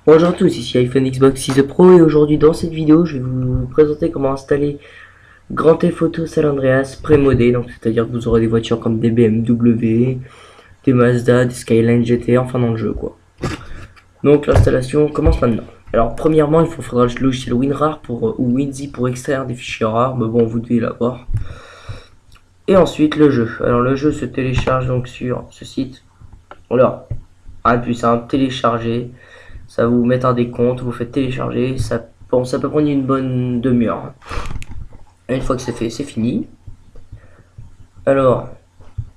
Bonjour à tous, ici iPhone Xbox 6 Pro et aujourd'hui dans cette vidéo je vais vous présenter comment installer Grand Theft Auto San Andreas prémodé, donc c'est-à-dire que vous aurez des voitures comme des BMW, des Mazda, des Skyline GT, enfin dans le jeu quoi. Donc l'installation commence maintenant. Alors premièrement il faudra le logiciel WinRAR ou WinZip pour extraire des fichiers rares, mais bon vous devez l'avoir. Et ensuite le jeu. Alors le jeu se télécharge donc sur ce site. Alors, rien de plus simple, télécharger. Ça va vous mettre un décompte, vous faites télécharger, ça peut prendre une bonne demi-heure. Une fois que c'est fait, c'est fini. Alors,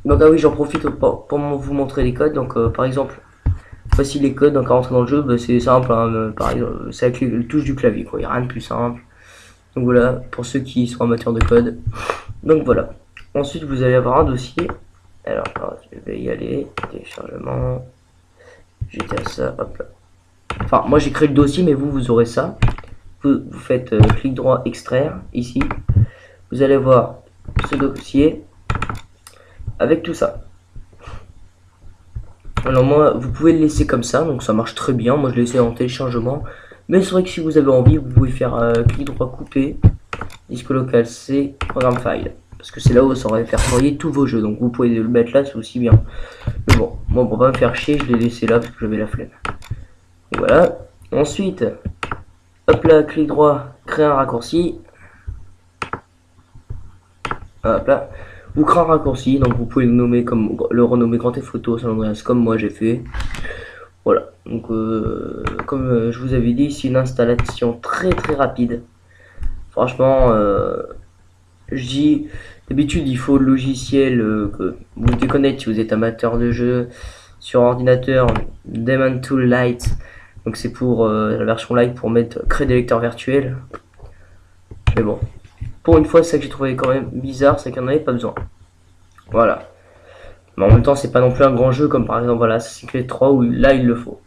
donc ah oui, j'en profite pour vous montrer les codes. Donc par exemple, voici les codes. Donc à rentrer dans le jeu, bah, c'est simple. Hein, par exemple, c'est avec le touche du clavier, quoi. Il n'y a rien de plus simple. Donc voilà, pour ceux qui sont amateurs de code. Donc voilà. Ensuite, vous allez avoir un dossier. Alors, je vais y aller. Téléchargement. J'étais à ça, hop là. Enfin, moi j'ai créé le dossier, mais vous aurez ça. Vous faites clic droit, extraire, ici. Vous allez voir ce dossier avec tout ça. Alors moi, vous pouvez le laisser comme ça, donc ça marche très bien. Moi je l'ai laissé en téléchargement. Mais c'est vrai que si vous avez envie, vous pouvez faire clic droit, couper, disque local C, programme file. Parce que c'est là où ça aurait répertorier tous vos jeux. Donc vous pouvez le mettre là, c'est aussi bien. Mais bon, moi pour pas me faire chier, je l'ai laissé là parce que j'avais la flemme. Et voilà. Ensuite, hop là, clic droit, créer un raccourci. Hop là. Vous créez un raccourci, donc vous pouvez le nommer comme le renommer Grand Theft Auto San Andreas comme moi j'ai fait. Voilà. Donc comme je vous avais dit, c'est une installation très rapide. Franchement, je dis d'habitude il faut le logiciel que vous devez connaître si vous êtes amateur de jeu sur ordinateur, Demon Tool Lite. Donc c'est pour la version light pour créer des lecteurs virtuels. Mais bon, pour une fois, c'est ça que j'ai trouvé quand même bizarre, c'est qu'il n'y en avait pas besoin. Voilà. Mais en même temps, c'est pas non plus un grand jeu comme par exemple voilà, Assassin's Creed 3 où là il le faut.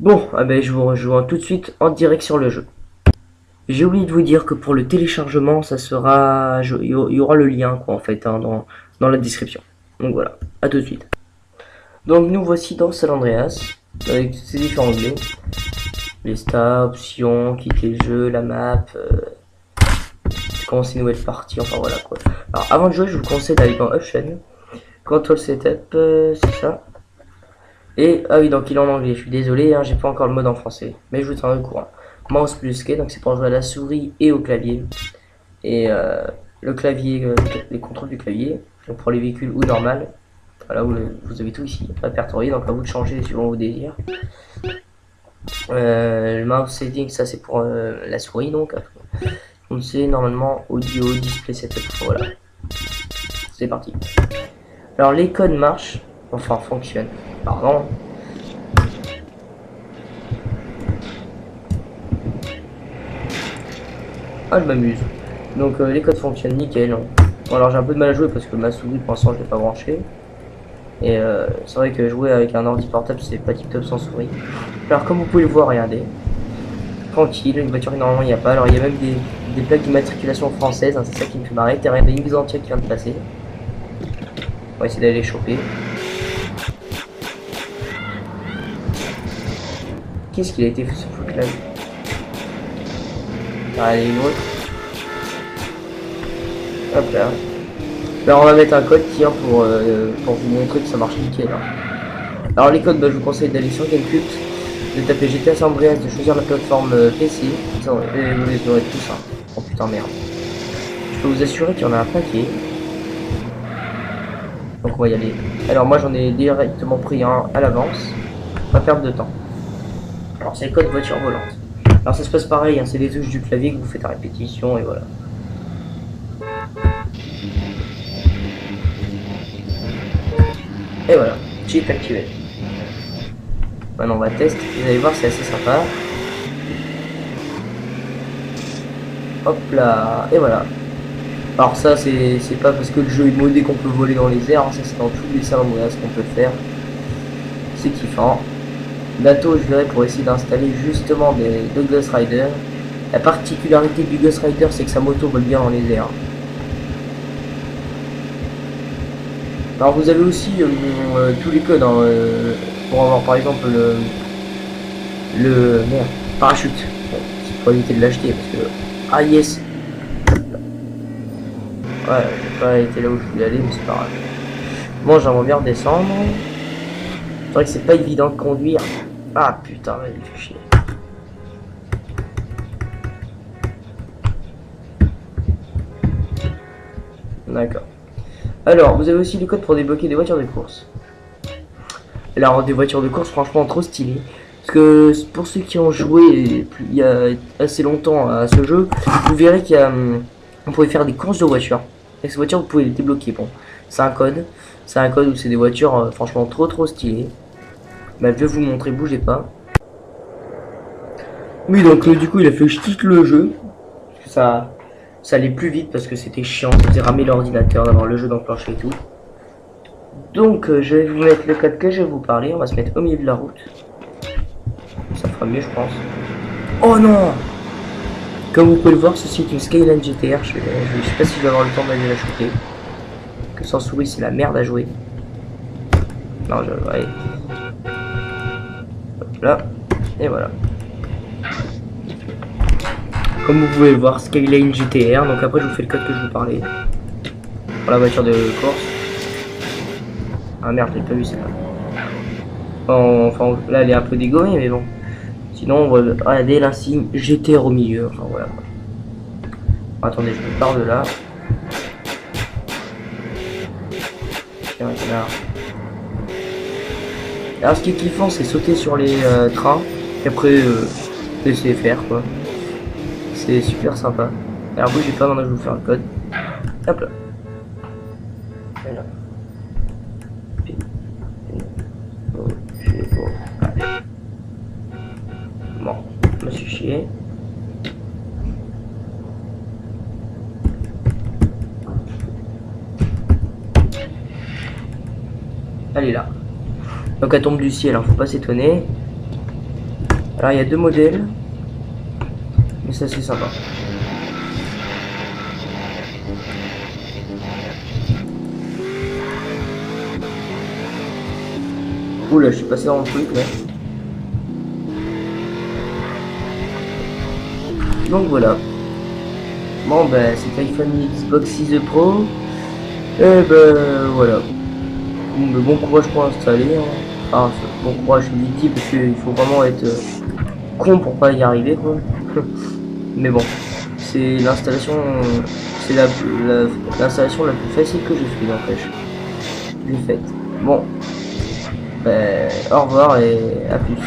Bon, ah ben, je vous rejoins tout de suite en direct sur le jeu. J'ai oublié de vous dire que pour le téléchargement, ça sera, il y aura le lien quoi en fait hein, dans la description. Donc voilà, à tout de suite. Donc nous voici dans San Andreas avec ces différents onglets. Les stats, options, quitter le jeu, la map, commencer une nouvelle partie, enfin voilà quoi. Alors avant de jouer, je vous conseille d'aller dans Option, Control Setup, c'est ça. Et ah oui, donc il est en anglais, je suis désolé, hein, j'ai pas encore le mode en français, mais je vous tiens au courant. Mouse plus K, donc c'est pour jouer à la souris et au clavier. Et le clavier, les contrôles du clavier, donc pour les véhicules ou normal. Voilà, vous avez tout ici, répertorié, donc à vous de changer suivant vos désirs. Le mouse setting, ça c'est pour la souris donc. On sait normalement audio, display setup, voilà. C'est parti. Alors les codes marchent, enfin fonctionnent, pardon. Ah je m'amuse. Donc les codes fonctionnent nickel. Bon, alors j'ai un peu de mal à jouer parce que ma souris pour l'instant je l'ai pas branchée. Et c'est vrai que jouer avec un ordi portable c'est pas tip top sans souris. Alors comme vous pouvez le voir, regardez. Tranquille, une voiture normalement il n'y a pas. Alors il y a même des plaques d'immatriculation françaises, hein, c'est ça qui me fait marrer. Derrière des lignes entières qui vient de passer. On va essayer d'aller les choper. Qu'est-ce qu'il a été fait ce truc là? Allez, une autre. Hop là. Alors on va mettre un code tiens pour vous montrer que ça marche nickel. Hein. Alors les codes, bah, je vous conseille d'aller sur Gamecube, de taper GTA San Andreas, de choisir la plateforme PC, et vous les aurez tous. Hein. Oh putain merde. Je peux vous assurer qu'il y en a un paquet. Donc on va y aller. Alors moi j'en ai directement pris un à l'avance. Pas perdre de temps. Alors c'est le code voiture volante. Alors ça se passe pareil, hein, c'est les touches du clavier que vous faites à répétition et voilà. Et voilà, chip activé. Maintenant on va tester, vous allez voir c'est assez sympa. Hop là, et voilà. Alors ça c'est pas parce que le jeu est modé qu'on peut voler dans les airs, hein, ça c'est dans tous les San Andreas qu'on peut faire. C'est kiffant. Bientôt je verrai pour essayer d'installer justement de Ghost Rider. La particularité du Ghost Rider c'est que sa moto vole bien dans les airs. Alors vous avez aussi tous les codes hein, pour avoir par exemple le merde, parachute. Bon, c'est pour éviter de l'acheter parce que ah yes. Ouais, j'ai pas été là où je voulais aller, mais c'est pas grave. Bon, j'aimerais bien redescendre. C'est vrai que c'est pas évident de conduire. Ah putain, il fait chier. D'accord. Alors, vous avez aussi le code pour débloquer des voitures de course. Alors, des voitures de course, franchement, trop stylées. Parce que pour ceux qui ont joué il y a assez longtemps à ce jeu, vous verrez qu'il y a, on pouvait faire des courses de voitures. Et ces voitures, vous pouvez les débloquer. Bon, c'est un code. C'est un code où c'est des voitures franchement trop stylées. Bah, je vais vous montrer, bougez pas. Oui, donc du coup, il a fait que je quitte le jeu. Ça allait plus vite parce que c'était chiant. Ça faisait ramer l'ordinateur d'avoir le jeu d'enclencher et tout. Donc, je vais vous mettre le code que je vais vous parler. On va se mettre au milieu de la route. Ça fera mieux, je pense. Oh non! Comme vous pouvez le voir, ceci est une Skyline GTR. Je sais pas si je vais avoir le temps d'aller la shooter. Que sans souris, c'est la merde à jouer. Non, allez. Hop là. Et voilà. Comme vous pouvez le voir, Skyline GTR. Donc après, je vous fais le code que je vous parlais. Pour la voiture de course. Ah merde, j'ai pas vu celle-là. Enfin, là, elle est un peu dégommée, mais bon. Sinon, on va regarder l'insigne GTR au milieu. Enfin, voilà. Attendez, je me pars de là. Tiens, là. Alors, ce qui est kiffant, c'est sauter sur les trains. Et après, laisser faire, quoi. C'est super sympa. Alors, bougez pas, maintenant je vais vous faire le code. Hop là. Voilà. Bon, je me suis chié. Elle est là. Donc elle tombe du ciel, hein, faut pas s'étonner. Alors il y a deux modèles. Mais ça c'est sympa. Oula, je suis passé dans le truc là. Donc voilà. Bon bah c'est iPhone Xbox 6 Pro. Et ben voilà. Bon courage pour installer. Hein. Enfin, bon courage je vous dis parce qu'il faut vraiment être con pour pas y arriver quoi. Mais bon, c'est l'installation, c'est l'installation la plus facile que j'ai fait n'empêche. J'ai faite. Bon, ben, au revoir et à plus.